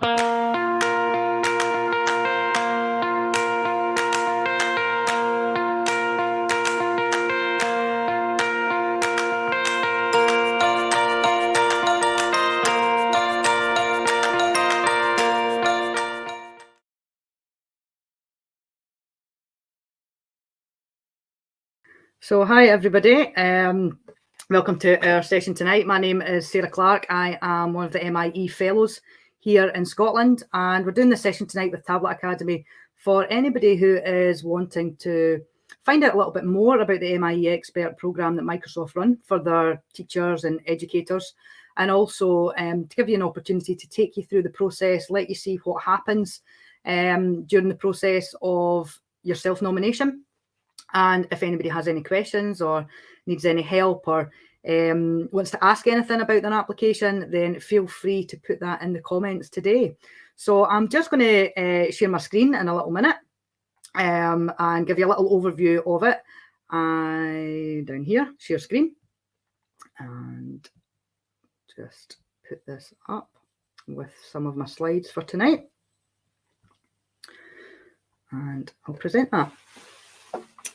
So hi everybody, welcome to our session tonight. My name is Sarah Clark. I am one of the MIEE Fellows here in Scotland, and we're doing this session tonight with Tablet Academy for anybody who is wanting to find out a little bit more about the MIEE Expert programme that Microsoft run for their teachers and educators, and also to give you an opportunity to take you through the process, let you see what happens during the process of your self-nomination. And if anybody has any questions or needs any help or wants to ask anything about their application, then feel free to put that in the comments today. So I'm just going to share my screen in a little minute and give you a little overview of it. Down here, share screen, and just put this up with some of my slides for tonight. And I'll present that.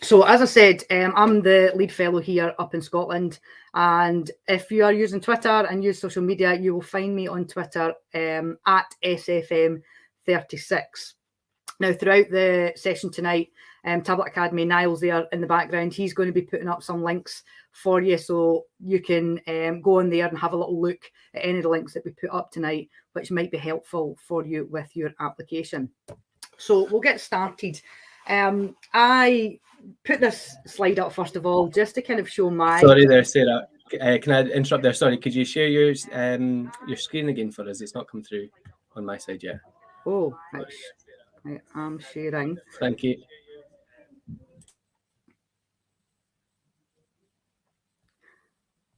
So as I said, I'm the lead fellow here up in Scotland, and if you are using Twitter and use social media, you will find me on Twitter at SFM36. Now, throughout the session tonight, Tablet Academy, Niall's there in the background. He's going to be putting up some links for you, so you can go on there and have a little look at any of the links that we put up tonight, which might be helpful for you with your application. So we'll get started. I put this slide up first of all just to kind of show my... Sorry there, Sarah. Can I interrupt there? Sorry, could you share your screen again for us? It's not come through on my side yet. Oh, I am sharing. Thank you.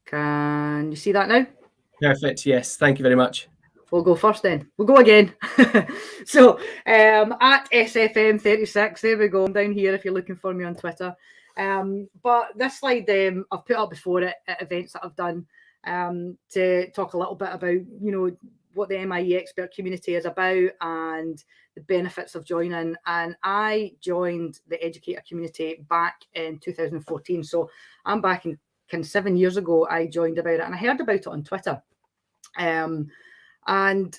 Can you see that now? Perfect, yes. Thank you very much. We'll go first then. We'll go again. So at SFM36, there we go. I'm down here if you're looking for me on Twitter. But this slide I've put up before at events that I've done to talk a little bit about, you know, what the MIEE Expert community is about and the benefits of joining. And I joined the educator community back in 2014. So I'm back in kind of 7 years ago, I joined about it, and I heard about it on Twitter. And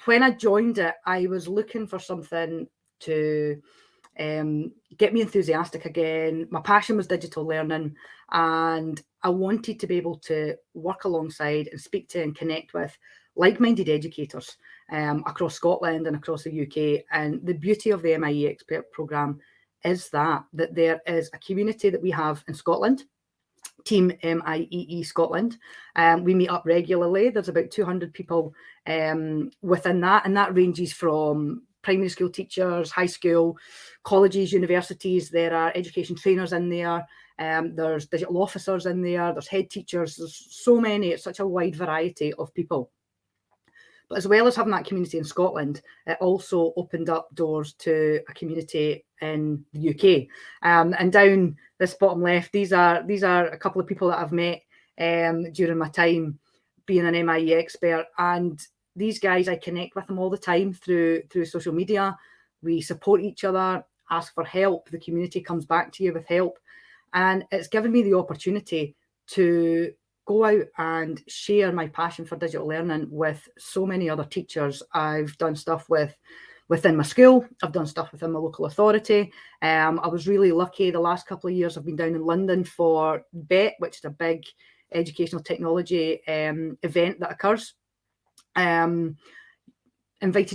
when I joined it, I was looking for something to get me enthusiastic again. My passion was digital learning, and I wanted to be able to work alongside and speak to and connect with like-minded educators across Scotland and across the UK. And the beauty of the MIEE Expert programme is that there is a community that we have in Scotland, Team MIEE Scotland. We meet up regularly. There's about 200 people within that, and that ranges from primary school teachers, high school, colleges, universities. There are education trainers in there. There's digital officers in there. There's head teachers. There's so many. It's such a wide variety of people. But as well as having that community in Scotland, it also opened up doors to a community in the UK. And down this bottom left, these are a couple of people that I've met during my time being an MIEE expert. And these guys, I connect with them all the time through social media. We support each other, ask for help. The community comes back to you with help. And it's given me the opportunity to go out and share my passion for digital learning with so many other teachers. I've done stuff within my school. I've done stuff within my local authority. I was really lucky the last couple of years. I've been down in London for BET, which is a big educational technology event that occurs. Invited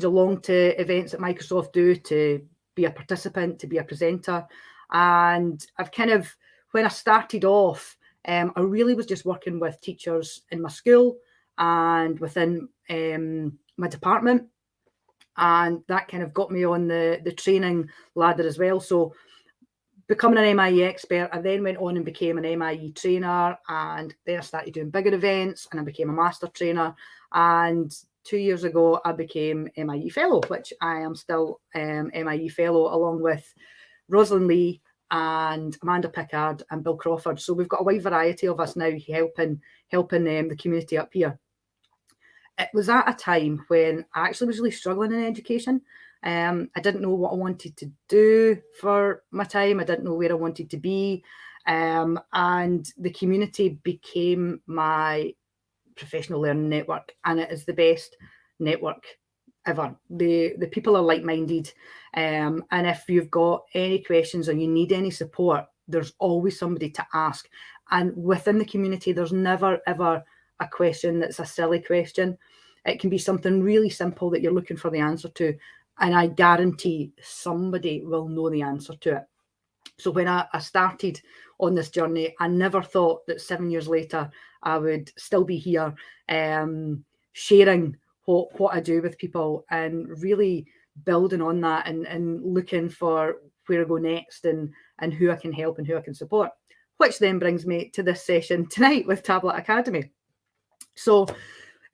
along to events that Microsoft do to be a participant, to be a presenter. And I've kind of, when I started off, I really was just working with teachers in my school and within my department. And that kind of got me on the training ladder as well. So becoming an MIEE expert, I then went on and became an MIEE trainer. And then I started doing bigger events and I became a master trainer. And 2 years ago, I became MIEE fellow, which I am still MIEE fellow, along with Rosalind Lee and Amanda Pickard and Bill Crawford. So we've got a wide variety of us now helping the community up here. it was at a time when I actually was really struggling in education. I didn't know what I wanted to do for my time. I didn't know where I wanted to be. And the community became my professional learning network, and it is the best network ever. The people are like-minded, and if you've got any questions or you need any support, there's always somebody to ask. And within the community, there's never ever a question that's a silly question. It can be something really simple that you're looking for the answer to, and I guarantee somebody will know the answer to it. So when I started on this journey, I never thought that 7 years later I would still be here, sharing what I do with people, and really building on that, and looking for where I go next, and who I can help and who I can support. Which then brings me to this session tonight with Tablet Academy. So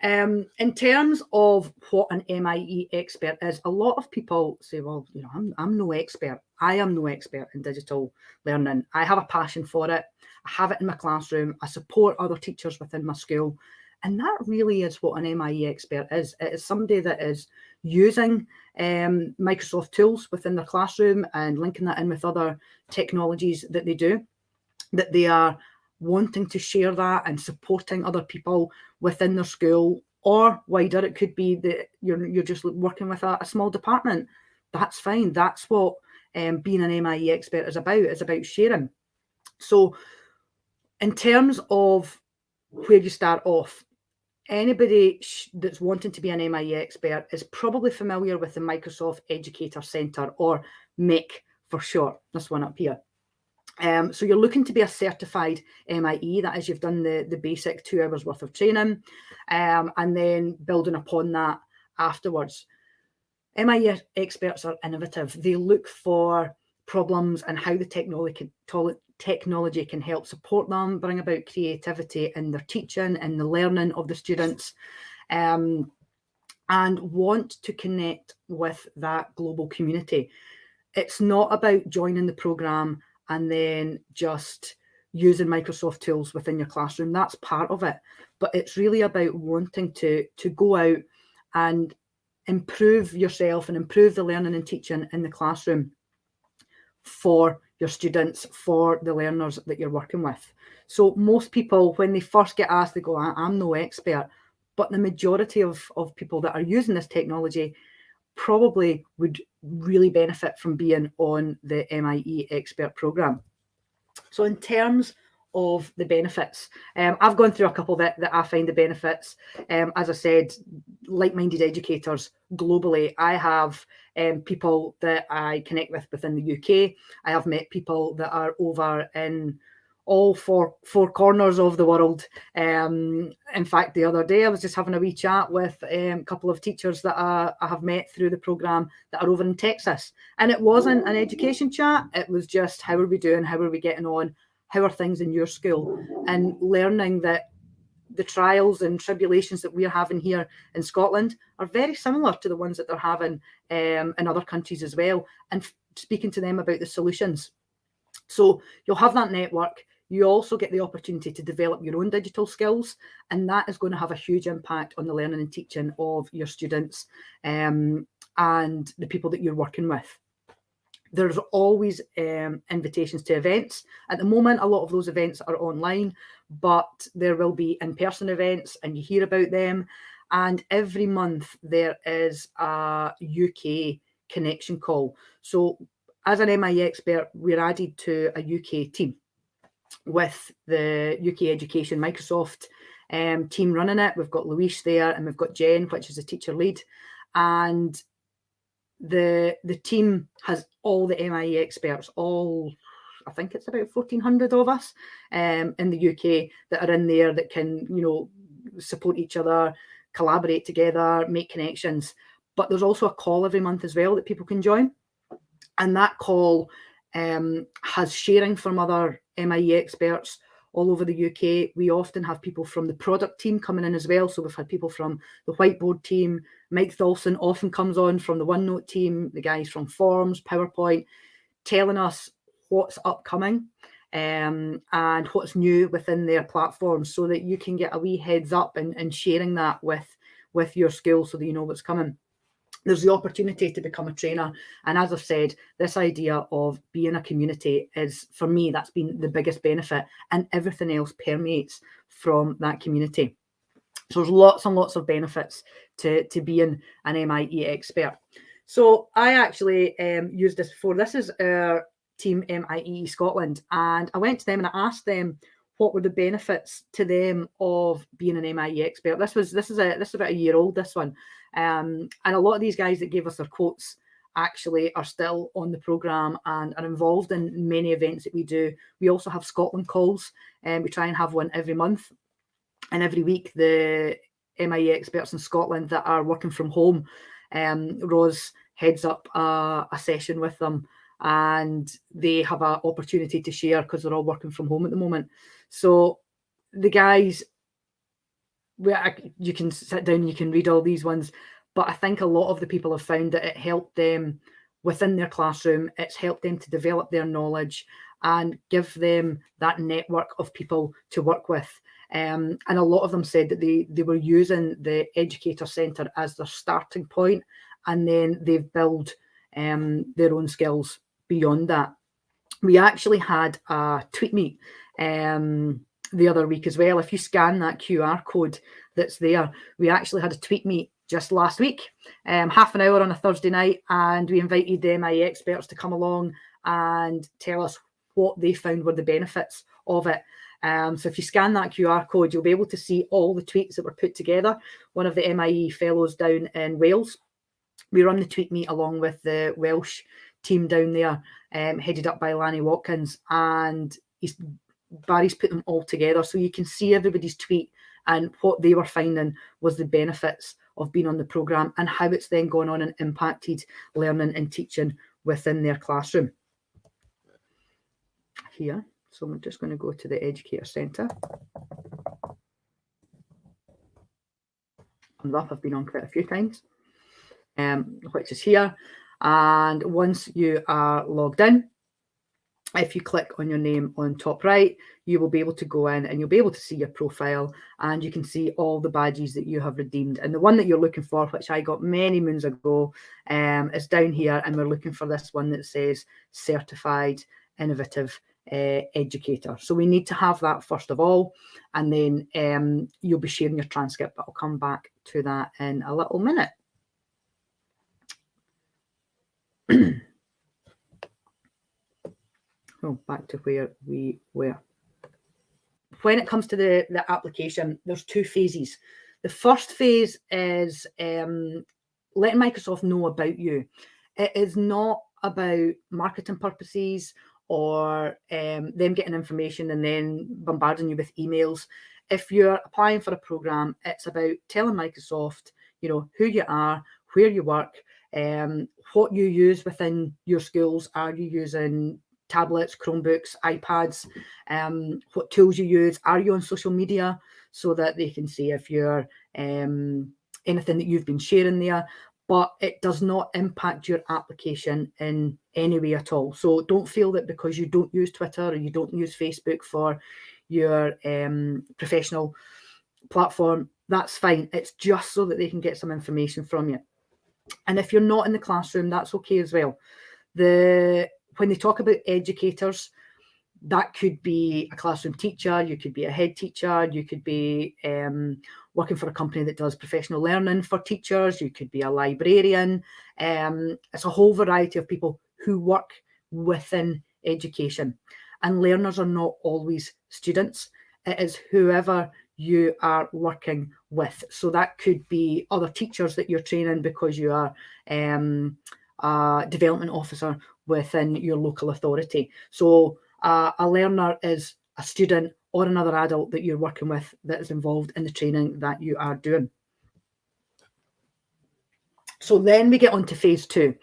in terms of what an MIEE expert is, a lot of people say, well, you know, I'm no expert. I am no expert in digital learning. I have a passion for it. I have it in my classroom. I support other teachers within my school. And that really is what an MIEE expert is. It is somebody that is using Microsoft tools within their classroom and linking that in with other technologies that they do, that they are wanting to share that and supporting other people within their school, or wider. It could be that you're just working with a small department. That's fine. That's what being an MIEE expert is about. It's about sharing. So in terms of where you start off, anybody that's wanting to be an MIEE expert is probably familiar with the Microsoft Educator Centre, or MEC for short, this one up here. So you're looking to be a certified MIE, that is, you've done the basic 2 hours worth of training, and then building upon that afterwards. MIE experts are innovative. They look for problems and how the technology can help support them, bring about creativity in their teaching and the learning of the students, and want to connect with that global community. It's not about joining the programme and then just using Microsoft tools within your classroom. That's part of it. But it's really about wanting to go out and improve yourself and improve the learning and teaching in the classroom for your students, for the learners that you're working with. So most people, when they first get asked, they go, I'm no expert. But the majority of people that are using this technology probably would really benefit from being on the MIEE Expert programme. So in terms of the benefits, I've gone through a couple that I find the benefits. As I said, like-minded educators globally. I have people that I connect with within the UK. I have met people that are over in all four corners of the world. In fact, the other day I was just having a wee chat with a couple of teachers that I have met through the programme that are over in Texas. And it wasn't an education chat. It was just, how are we doing? How are we getting on? How are things in your school? And learning that the trials and tribulations that we're having here in Scotland are very similar to the ones that they're having in other countries as well, and speaking to them about the solutions. So you'll have that network. You also get the opportunity to develop your own digital skills, and that is going to have a huge impact on the learning and teaching of your students and the people that you're working with. There's always invitations to events. At the moment, a lot of those events are online, but there will be in-person events, and you hear about them. And every month there is a UK connection call. So as an MIEE expert, we're added to a UK team with the UK Education Microsoft team running it. We've got Louise there, and we've got Jen, which is a teacher lead. And the team has all the MIEE experts, I think it's about 1,400 of us in the UK that are in there, that can, support each other, collaborate together, make connections. But there's also a call every month as well that people can join. And that call has sharing from other MIEE experts all over the UK. We often have people from the product team coming in as well. So we've had people from the whiteboard team. Mike Tholson often comes on from the OneNote team, the guys from Forms, PowerPoint, telling us what's upcoming and what's new within their platforms, so that you can get a wee heads up and sharing that with with your school so that you know what's coming. There's the opportunity to become a trainer. And as I've said, this idea of being a community is, for me, that's been the biggest benefit, and everything else permeates from that community. So there's lots and lots of benefits to being an MIEE expert. So I actually used this before. This is our team MIEE Scotland, and I went to them and I asked them what were the benefits to them of being an MIEE expert. This is about a year old, this one, and a lot of these guys that gave us their quotes actually are still on the programme and are involved in many events that we do. We also have Scotland calls, and we try and have one every month. And every week, the MIEE experts in Scotland that are working from home, Ros heads up a session with them, and they have an opportunity to share because they're all working from home at the moment. So the guys, you can sit down, you can read all these ones, but I think a lot of the people have found that it helped them within their classroom. It's helped them to develop their knowledge and give them that network of people to work with. And a lot of them said that they were using the Educator Centre as their starting point, and then they've built their own skills beyond that. We actually had a tweet meet the other week as well. If you scan that QR code that's there, we actually had a tweet meet just last week, half an hour on a Thursday night, and we invited the MIEE experts to come along and tell us what they found were the benefits of it. So if you scan that QR code, you'll be able to see all the tweets that were put together. One of the MIEE fellows down in Wales, we run the tweet meet along with the Welsh team down there, headed up by Lanny Watkins, and Barry's put them all together so you can see everybody's tweet, and what they were finding was the benefits of being on the programme and how it's then gone on and impacted learning and teaching within their classroom. Here, so I'm just going to go to the Educator Centre. I've been on quite a few times, which is here. And once you are logged in, if you click on your name on top right, you will be able to go in and you'll be able to see your profile, and you can see all the badges that you have redeemed. And the one that you're looking for, which I got many moons ago, is down here, and we're looking for this one that says Certified Innovative Educator. So we need to have that first of all, and then you'll be sharing your transcript, but I'll come back to that in a little minute. Oh, back to where we were. When it comes to the application, there's two phases. The first phase is letting Microsoft know about you. It is not about marketing purposes or them getting information and then bombarding you with emails. If you're applying for a program, it's about telling Microsoft, you know, who you are, where you work, what you use within your schools. Are you using tablets, Chromebooks, iPads, what tools you use? Are you on social media, so that they can see if you're anything that you've been sharing there? But it does not impact your application in any way at all. So don't feel that because you don't use Twitter or you don't use Facebook for your professional platform, that's fine. It's just so that they can get some information from you. And if you're not in the classroom, that's okay as well. When they talk about educators, that could be a classroom teacher, you could be a head teacher, you could be working for a company that does professional learning for teachers, you could be a librarian. It's a whole variety of people who work within education. And learners are not always students. It is whoever you are working with. So that could be other teachers that you're training because you are a development officer within your local authority. So a learner is a student or another adult that you're working with that is involved in the training that you are doing. So then we get on to phase two.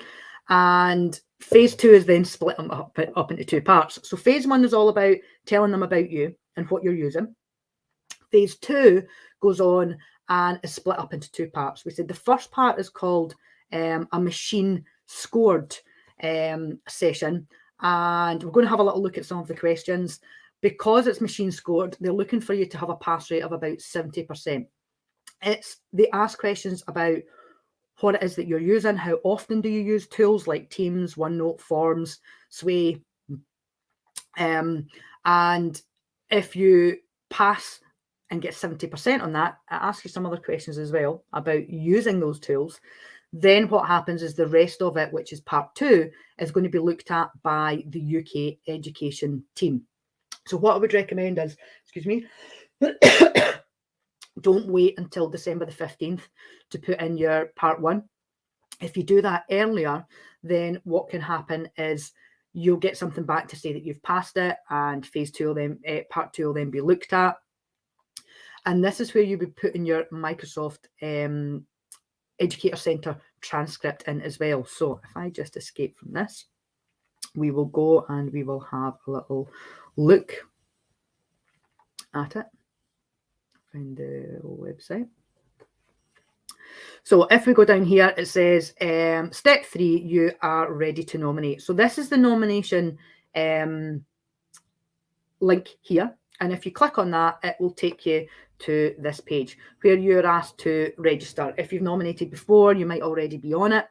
And phase two is then split up into two parts. So phase one is all about telling them about you and what you're using. Phase two goes on and is split up into two parts. We said the first part is called a machine scored session, and we're going to have a little look at some of the questions. Because it's machine scored, they're looking for you to have a pass rate of about 70%. They ask questions about what it is that you're using, how often do you use tools like Teams, OneNote, Forms, Sway, and if you pass and get 70% on that, I ask you some other questions as well about using those tools. Then what happens is the rest of it, which is part 2, is going to be looked at by the UK education team. So what I would recommend is, excuse me, don't wait until December the 15th to put in your part 1. If you do that earlier, then what can happen is you'll get something back to say that you've passed it, and phase 2 will then, part 2 will then be looked at. And this is where you'll be putting your Microsoft Educator Centre transcript in as well. So if I just escape from this, we will go and we will have a little look at it. Find the website. So if we go down here, it says step 3, you are ready to nominate. So this is the nomination link here. And if you click on that, it will take you to this page where you're asked to register. If you've nominated before, you might already be on it,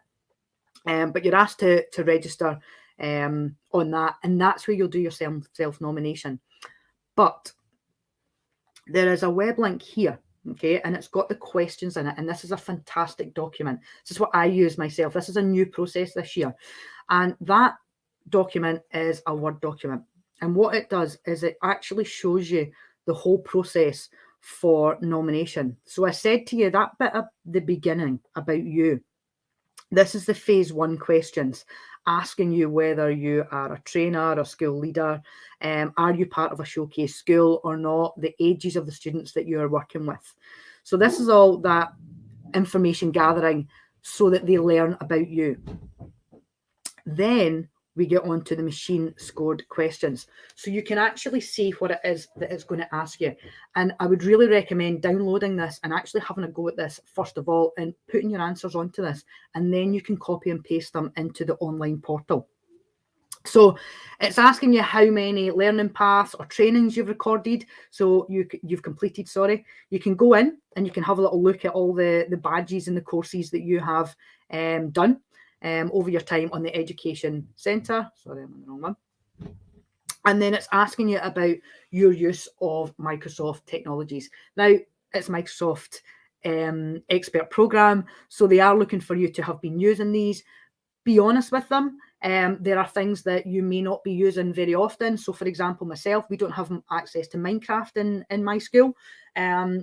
but you're asked to register on that, and that's where you'll do your self-nomination. But there is a web link here, okay, and it's got the questions in it, and this is a fantastic document. This is what I use myself. This is a new process this year, and that document is a Word document. And what it does is it actually shows you the whole process for nomination. So I said to you that bit at the beginning about you. This is the phase 1 questions, asking you whether you are a trainer, a school leader, are you part of a showcase school or not, the ages of the students that you are working with. So this is all that information gathering so that they learn about you. Then we get on to the machine scored questions. So you can actually see what it is that it's going to ask you. And I would really recommend downloading this and actually having a go at this first of all and putting your answers onto this. And then you can copy and paste them into the online portal. So it's asking you how many learning paths or trainings you've recorded. So you've completed, sorry. You can go in and you can have a little look at all the badges and the courses that you have done over your time on the Education Centre. Sorry, I'm on the wrong one. And then it's asking you about your use of Microsoft technologies. Now, it's Microsoft Expert program, so they are looking for you to have been using these. Be honest with them. There are things that you may not be using very often. So, for example, myself, we don't have access to Minecraft in my school.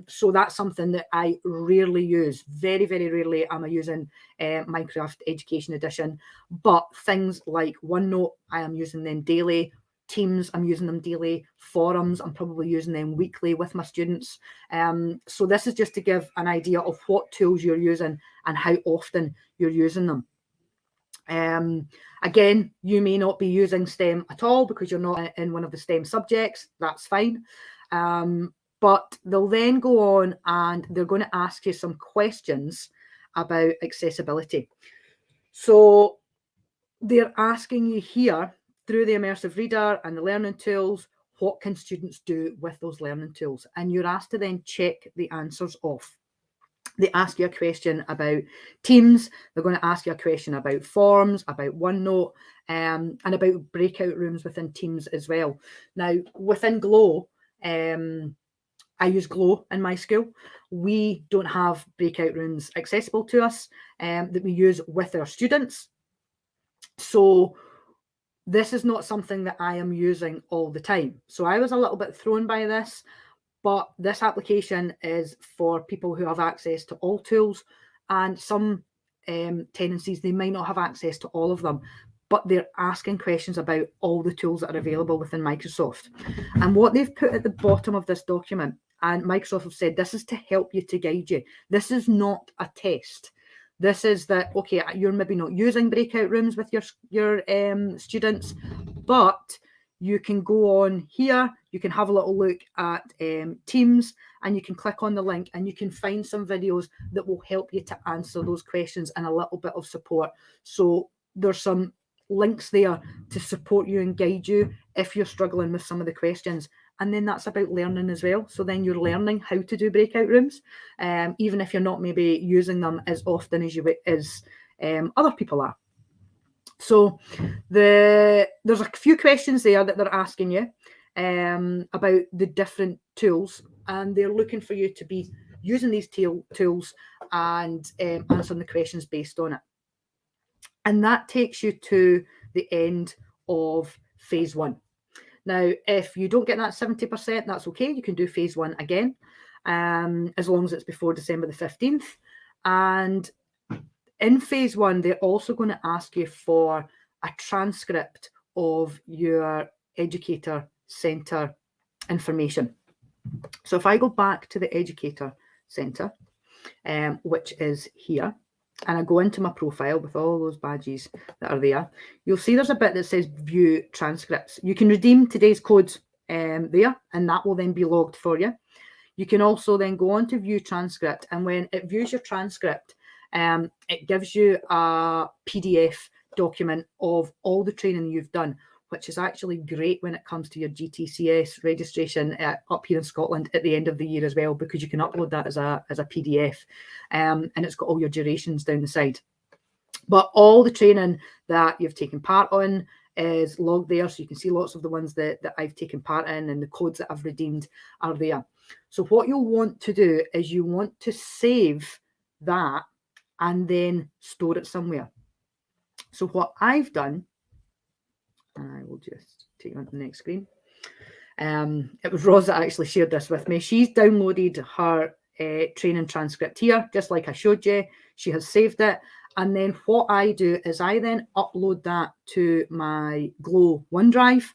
So that's something that I rarely use. Very, very rarely am I using Minecraft Education Edition. But things like OneNote, I am using them daily. Teams, I'm using them daily. Forums, I'm probably using them weekly with my students. So this is just to give an idea of what tools you're using and how often you're using them. Again, you may not be using STEM at all because you're not in one of the STEM subjects. That's fine. But they'll then go on and they're going to ask you some questions about accessibility. So they're asking you here through the immersive reader and the learning tools, what can students do with those learning tools? And you're asked to then check the answers off. They ask you a question about Teams. They're going to ask you a question about Forms, about OneNote, and about breakout rooms within Teams as well. Now, within Glow, I use Glow in my school. We don't have breakout rooms accessible to us that we use with our students. So this is not something that I am using all the time. So I was a little bit thrown by this. But this application is for people who have access to all tools, and some tendencies, they might not have access to all of them, but they're asking questions about all the tools that are available within Microsoft. And what they've put at the bottom of this document, and Microsoft have said, this is to help you, to guide you. This is not a test. This is that, okay, you're maybe not using breakout rooms with your students, but you can go on here, you can have a little look at Teams, and you can click on the link and you can find some videos that will help you to answer those questions and a little bit of support. So there's some links there to support you and guide you if you're struggling with some of the questions. And then that's about learning as well. So then you're learning how to do breakout rooms, even if you're not maybe using them as often as other people are. So there's a few questions there that they're asking you about the different tools, and they're looking for you to be using these tools and answering the questions based on it. And that takes you to the end of phase 1. Now, if you don't get that 70%, that's okay. You can do phase 1 again, as long as it's before December the 15th. And in phase 1, they're also going to ask you for a transcript of your educator centre information. So if I go back to the educator centre, which is here, and I go into my profile with all those badges that are there, you'll see there's a bit that says view transcripts. You can redeem today's codes there, and that will then be logged for you. You can also then go on to view transcript, and when it views your transcript, it gives you a PDF document of all the training you've done, which is actually great when it comes to your GTCS registration up here in Scotland at the end of the year as well, because you can upload that as a PDF, and it's got all your durations down the side. But all the training that you've taken part on is logged there, so you can see lots of the ones that I've taken part in, and the codes that I've redeemed are there. So what you'll want to do is you want to save that and then store it somewhere. So what I've done, I will just take you on to the next screen. It was Roz that actually shared this with me. She's downloaded her training transcript here, just like I showed you. She has saved it. And then what I do is I then upload that to my Glow OneDrive,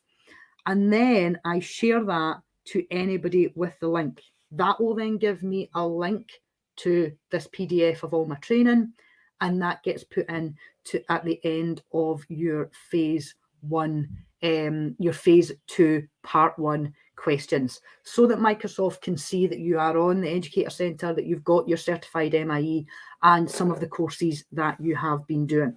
and then I share that to anybody with the link. That will then give me a link to this PDF of all my training, and that gets put in at the end of your phase 1, your phase 2 part 1 questions, so that Microsoft can see that you are on the Educator Centre, that you've got your certified MIE and some of the courses that you have been doing.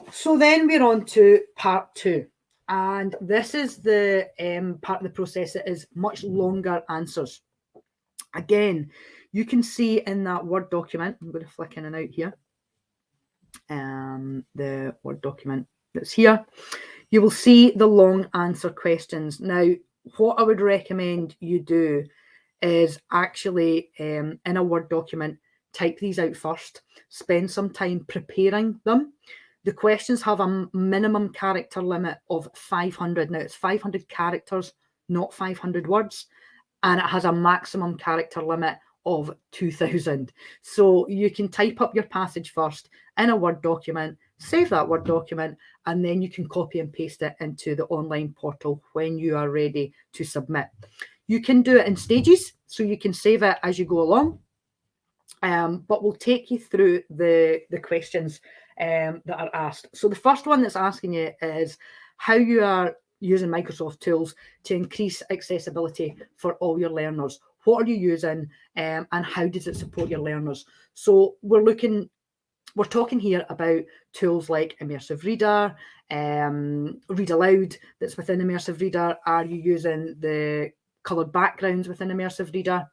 So then we're on to part 2. And this is the part of the process that is much longer answers. Again, you can see in that Word document, I'm going to flick in and out here, the Word document that's here, you will see the long answer questions. Now, what I would recommend you do is actually, in a Word document, type these out first, spend some time preparing them. The questions have a minimum character limit of 500. Now, it's 500 characters, not 500 words, and it has a maximum character limit of 2,000. So you can type up your passage first in a Word document, save that Word document, and then you can copy and paste it into the online portal when you are ready to submit. You can do it in stages, so you can save it as you go along, but we'll take you through the questions that are asked. So the first one that's asking you is how you are using Microsoft tools to increase accessibility for all your learners. What are you using, and how does it support your learners? So we're talking here about tools like Immersive Reader, Read Aloud that's within Immersive Reader. Are you using the coloured backgrounds within Immersive Reader?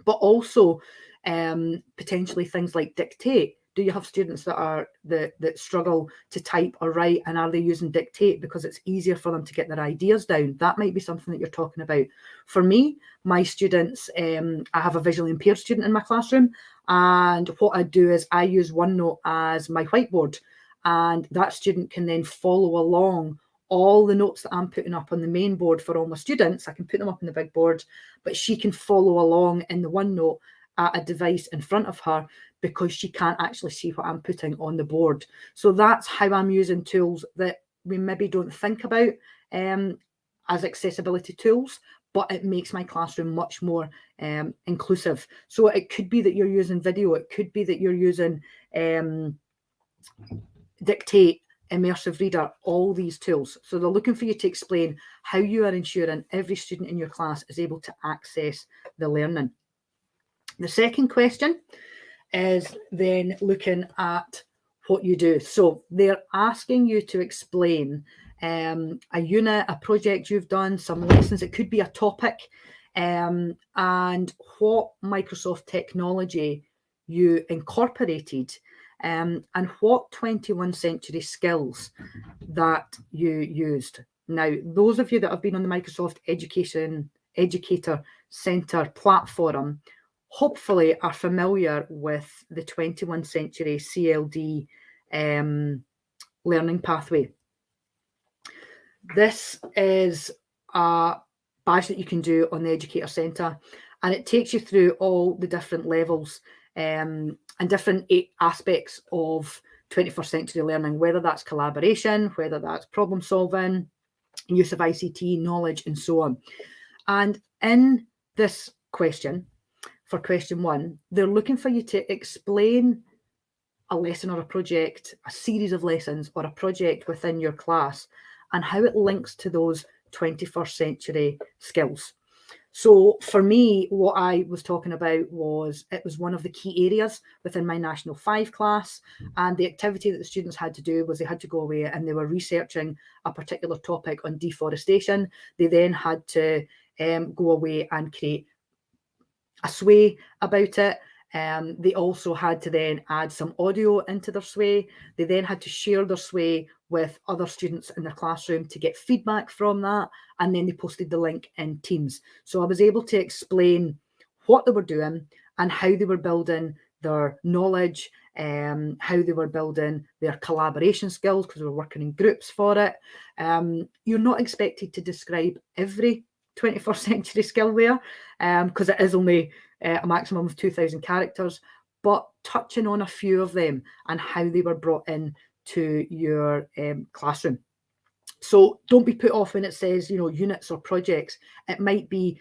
But also potentially things like Dictate. Do you have students that struggle to type or write, and are they using Dictate because it's easier for them to get their ideas down? That might be something that you're talking about. For me, my students, I have a visually impaired student in my classroom, and what I do is I use OneNote as my whiteboard, and that student can then follow along all the notes that I'm putting up on the main board for all my students. I can put them up on the big board, but she can follow along in the OneNote at a device in front of her because she can't actually see what I'm putting on the board. So that's how I'm using tools that we maybe don't think about as accessibility tools, but it makes my classroom much more inclusive. So it could be that you're using video, it could be that you're using Dictate, Immersive Reader, all these tools. So they're looking for you to explain how you are ensuring every student in your class is able to access the learning. The second question is then looking at what you do. So they're asking you to explain a unit, a project you've done, some lessons. It could be a topic, and what Microsoft technology you incorporated, and what 21st century skills that you used. Now, those of you that have been on the Microsoft Educator Centre platform hopefully are familiar with the 21st century CLD learning pathway. This is a badge that you can do on the Educator Centre, and it takes you through all the different levels and different aspects of 21st century learning, whether that's collaboration, whether that's problem solving, use of ICT, knowledge, and so on. And in this question, for question 1, they're looking for you to explain a lesson or a project, a series of lessons or a project within your class, and how it links to those 21st century skills. So for me, what I was talking about was, it was one of the key areas within my National 5 class, and the activity that the students had to do was they had to go away and they were researching a particular topic on deforestation. They then had to go away and create a sway about it. They also had to then add some audio into their sway. They then had to share their sway with other students in their classroom to get feedback from that. And then they posted the link in Teams. So I was able to explain what they were doing and how they were building their knowledge, how they were building their collaboration skills, because we were working in groups for it. You're not expected to describe every 21st century skill there, because it is only a maximum of 2,000 characters, but touching on a few of them and how they were brought in to your classroom. So don't be put off when it says, you know, units or projects. It might be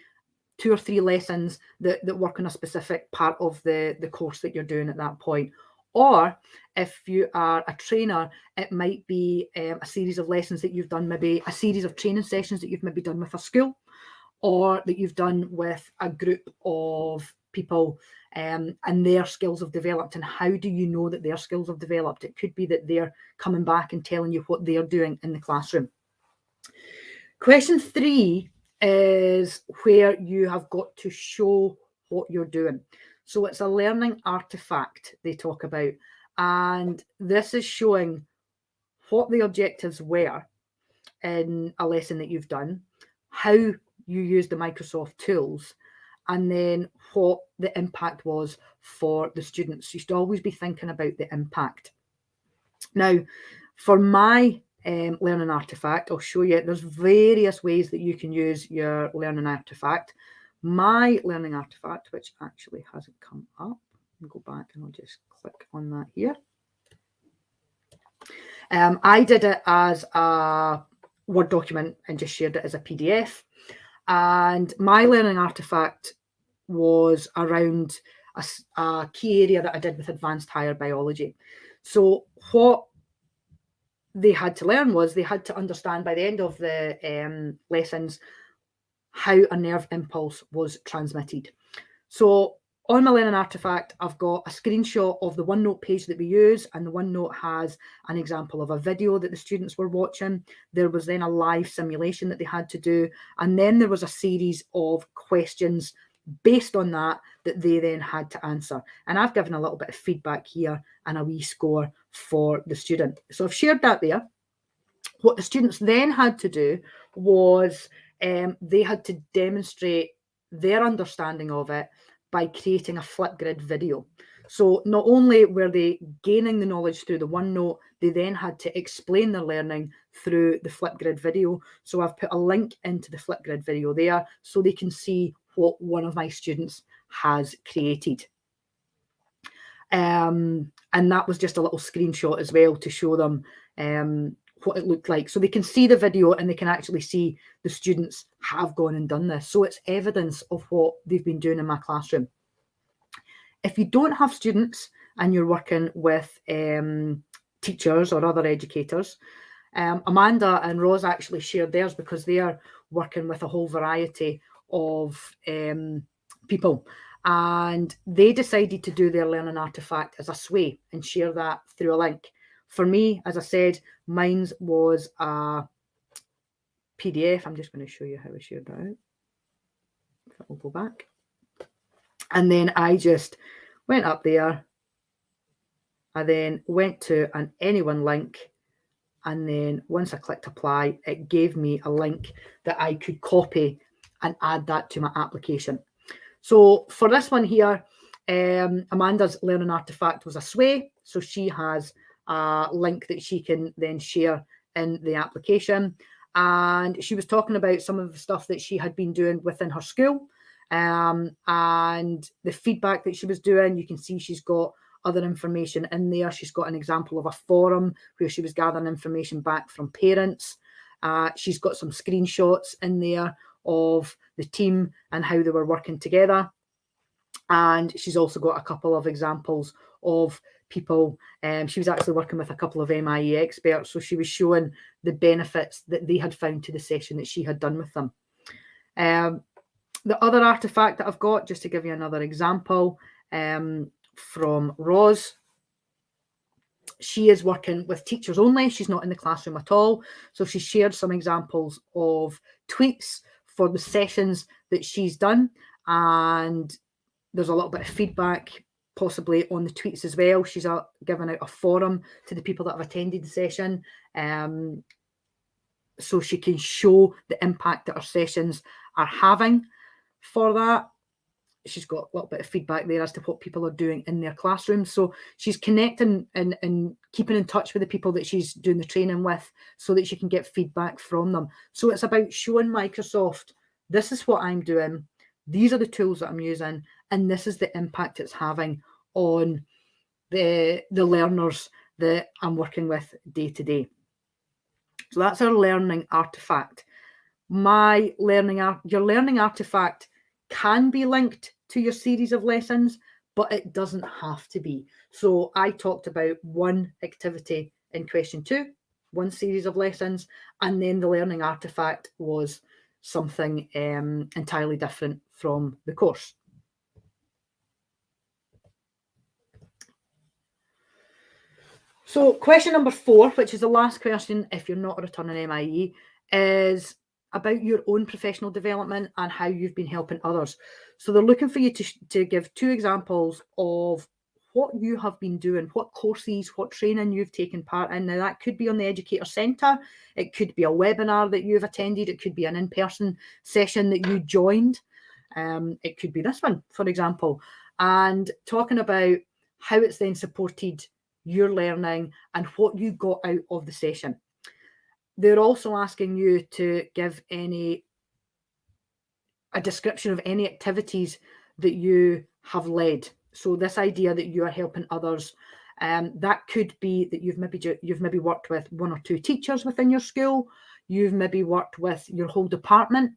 2 or 3 lessons that work on a specific part of the course that you're doing at that point. Or if you are a trainer, it might be a series of lessons that you've done, maybe a series of training sessions that you've maybe done with a school, or that you've done with a group of people, and their skills have developed. And how do you know that their skills have developed? It could be that they're coming back and telling you what they're doing in the classroom. Question 3 is where you have got to show what you're doing. So it's a learning artifact they talk about. And this is showing what the objectives were in a lesson that you've done, how you use the Microsoft tools, and then what the impact was for the students. You should always be thinking about the impact. Now, for my learning artifact, I'll show you, there's various ways that you can use your learning artifact. My learning artifact, which actually hasn't come up, I'll go back and I'll just click on that here. I did it as a Word document and just shared it as a PDF. And my learning artifact was around a key area that I did with advanced higher biology. So what they had to learn was they had to understand by the end of the lessons how a nerve impulse was transmitted. So on my learning artifact, I've got a screenshot of the OneNote page that we use, and the OneNote has an example of a video that the students were watching. There was then a live simulation that they had to do, and then there was a series of questions based on that they then had to answer. And I've given a little bit of feedback here and a wee score for the student. So I've shared that there. What the students then had to do was they had to demonstrate their understanding of it by creating a Flipgrid video. So not only were they gaining the knowledge through the OneNote, they then had to explain their learning through the Flipgrid video. So I've put a link into the Flipgrid video there so they can see what one of my students has created. And that was just a little screenshot as well to show them what it looked like. So they can see the video and they can actually see the students have gone and done this. So it's evidence of what they've been doing in my classroom. If you don't have students and you're working with teachers or other educators, Amanda and Roz actually shared theirs because they are working with a whole variety of people. And they decided to do their learning artifact as a sway and share that through a link. For me, as I said, mine was a PDF. I'm just going to show you how I shared that out. If it will go back. And then I just went up there. I then went to an anyone link. And then once I clicked apply, it gave me a link that I could copy and add that to my application. So for this one here, Amanda's learning artifact was a sway. So she has a link that she can then share in the application. And she was talking about some of the stuff that she had been doing within her school, and the feedback that she was doing. You can see she's got other information in there. She's got an example of a forum where she was gathering information back from parents. She's got some screenshots in there of the team and how they were working together. And she's also got a couple of examples of people. She was actually working with a couple of MIEE experts, so she was showing the benefits that they had found to the session that she had done with them. The other artifact that I've got, just to give you another example, from Roz. She is working with teachers only. She's not in the classroom at all. So she shared some examples of tweets for the sessions that she's done. And there's a little bit of feedback possibly on the tweets as well. She's given out a forum to the people that have attended the session. So she can show the impact that her sessions are having for that. She's got a little bit of feedback there as to what people are doing in their classrooms. So she's connecting and keeping in touch with the people that she's doing the training with so that she can get feedback from them. So it's about showing Microsoft, this is what I'm doing. These are the tools that I'm using. And this is the impact it's having on the learners that I'm working with day to day. So that's our learning artifact. Your learning artifact can be linked to your series of lessons, but it doesn't have to be. So I talked about one activity in question 2, one series of lessons, and then the learning artifact was something entirely different from the course. So question number 4, which is the last question if you're not a returning MIE, is about your own professional development and how you've been helping others. So they're looking for you to give 2 examples of what you have been doing, what courses, what training you've taken part in. Now that could be on the Educator Centre, it could be a webinar that you've attended, it could be an in-person session that you joined, it could be this one, for example, and talking about how it's then supported your learning and what you got out of the session. They're also asking you to give a description of any activities that you have led. So this idea that you are helping others, that could be that you've maybe worked with 1 or 2 teachers within your school. You've maybe worked with your whole department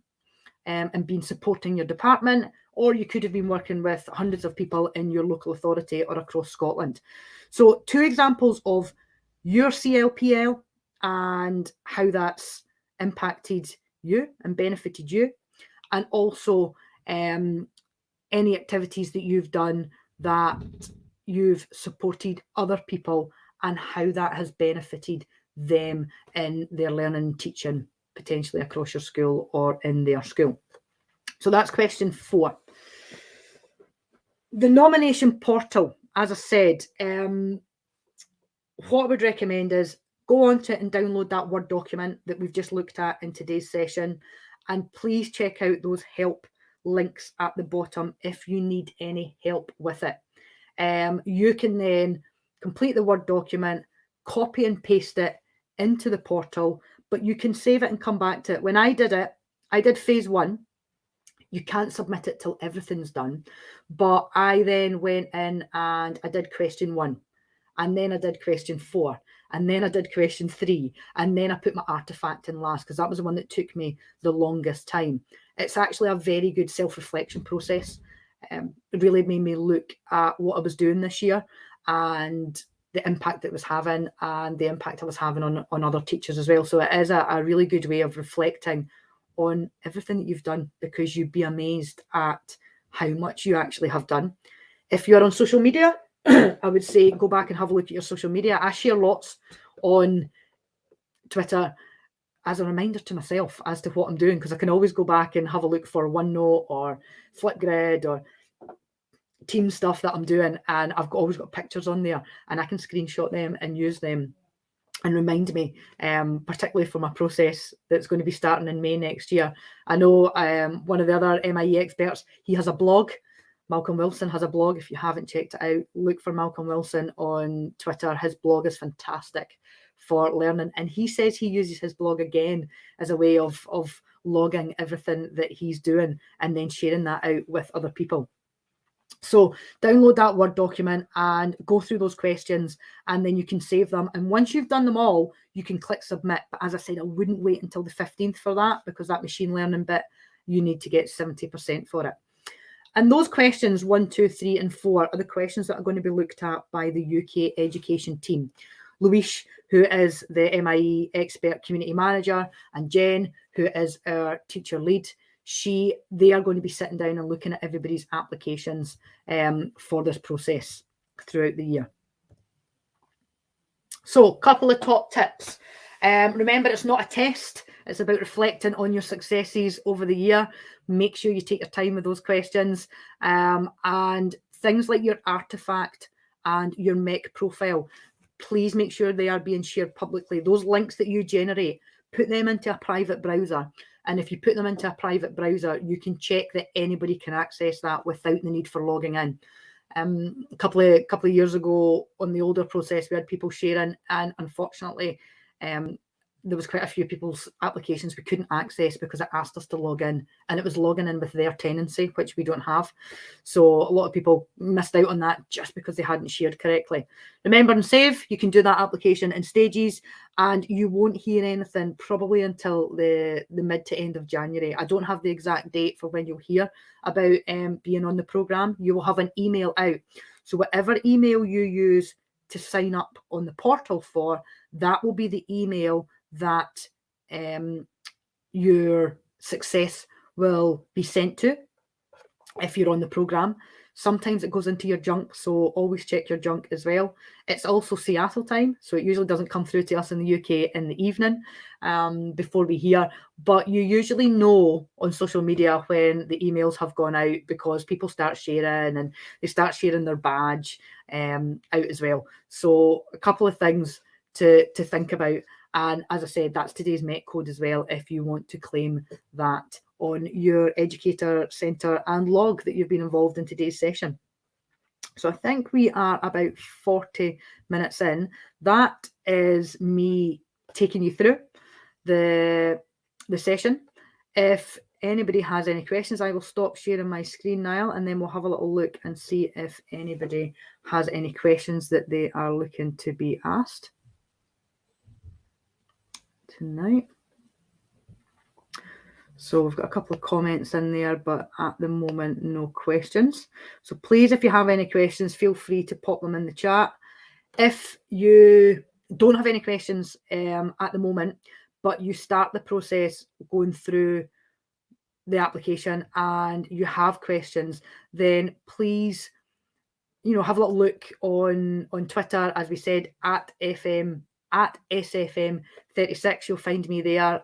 and been supporting your department, or you could have been working with hundreds of people in your local authority or across Scotland. So 2 examples of your CLPL and how that's impacted you and benefited you, and also any activities that you've done that you've supported other people and how that has benefited them in their learning and teaching, potentially across your school or in their school. So that's question 4. The nomination portal, as I said, what I would recommend is go onto it and download that Word document that we've just looked at in today's session, and please check out those help links at the bottom if you need any help with it. You can then complete the Word document, copy and paste it into the portal, but you can save it and come back to it. When I did it, I did phase 1. You can't submit it till everything's done. But I then went in and I did question 1. And then I did question 4. And then I did question 3. And then I put my artifact in last because that was the one that took me the longest time. It's actually a very good self-reflection process. It really made me look at what I was doing this year and the impact it was having and the impact I was having on other teachers as well. So it is a really good way of reflecting on everything that you've done, because you'd be amazed at how much you actually have done. If you're on social media, I would say go back and have a look at your social media. I share lots on Twitter as a reminder to myself as to what I'm doing, because I can always go back and have a look for OneNote or Flipgrid or team stuff that I'm doing, and I've always got pictures on there, and I can screenshot them and use them and remind me, particularly for my process that's going to be starting in May next year. I know one of the other MIEE experts, he has a blog. Malcolm Wilson has a blog. If you haven't checked it out, look for Malcolm Wilson on Twitter. His blog is fantastic for learning, and he says he uses his blog again as a way of logging everything that he's doing and then sharing that out with other people. So download that Word document and go through those questions, and then you can save them. And once you've done them all, you can click submit. But as I said, I wouldn't wait until the 15th for that, because that machine learning bit, you need to get 70% for it. And those questions 1, 2, 3, and 4 are the questions that are going to be looked at by the UK education team. Louise, who is the MIEE Expert Community Manager, and Jen, who is our teacher lead, they are going to be sitting down and looking at everybody's applications for this process throughout the year. So a couple of top tips. Remember, it's not a test. It's about reflecting on your successes over the year. Make sure you take your time with those questions. And things like your artifact and your MEC profile, please make sure they are being shared publicly. Those links that you generate, put them into a private browser. And if you put them into a private browser, you can check that anybody can access that without the need for logging in. A couple of years ago on the older process, we had people sharing, and unfortunately, there was quite a few people's applications we couldn't access because it asked us to log in, and it was logging in with their tenancy, which we don't have. So a lot of people missed out on that just because they hadn't shared correctly. Remember and save, you can do that application in stages, and you won't hear anything probably until the mid to end of January. I don't have the exact date for when you'll hear about being on the programme. You will have an email out. So whatever email you use to sign up on the portal for, that will be the email that your success will be sent to if you're on the programme. Sometimes it goes into your junk, so always check your junk as well. It's also Seattle time, so it usually doesn't come through to us in the UK in the evening before we hear. But you usually know on social media when the emails have gone out, because people start sharing, and they start sharing their badge out as well. So a couple of things to think about. And as I said, that's today's MEC code as well, if you want to claim that on your educator centre and log that you've been involved in today's session. So I think we are about 40 minutes in. That is me taking you through the session. If anybody has any questions, I will stop sharing my screen now, and then we'll have a little look and see if anybody has any questions that they are looking to be asked tonight. So we've got a couple of comments in there, but at the moment, no questions. So please, if you have any questions, feel free to pop them in the chat. If you don't have any questions at the moment, but you start the process going through the application and you have questions, then please, have a little look on Twitter, as we said, at SFM36. You'll find me there.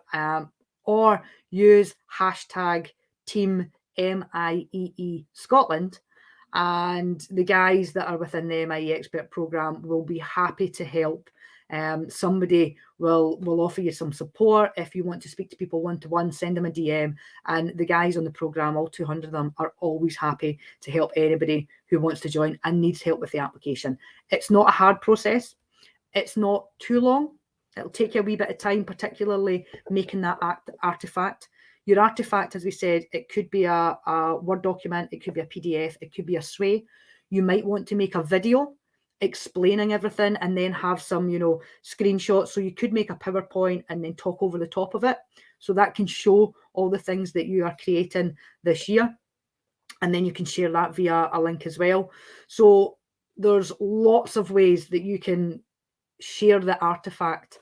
Or use hashtag Team MIEE Scotland, and the guys that are within the MIEE Expert programme will be happy to help. Somebody will offer you some support. If you want to speak to people one-to-one, send them a DM, and the guys on the programme, all 200 of them, are always happy to help anybody who wants to join and needs help with the application. It's not a hard process. It's not too long. It'll take you a wee bit of time, particularly making that artifact. Your artifact, as we said, it could be a Word document, it could be a PDF, it could be a SWAY. You might want to make a video explaining everything and then have some, screenshots. So you could make a PowerPoint and then talk over the top of it. So that can show all the things that you are creating this year. And then you can share that via a link as well. So there's lots of ways that you can share the artifact.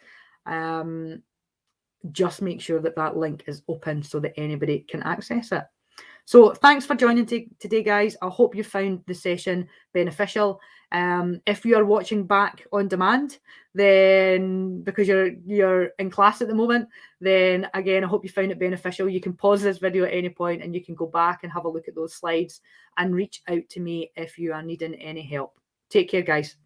Just make sure that link is open so that anybody can access it. So thanks for joining today, guys. I hope you found the session beneficial. If you are watching back on demand, then because you're in class at the moment, then again, I hope you found it beneficial. You can pause this video at any point and you can go back and have a look at those slides and reach out to me if you are needing any help. Take care, guys.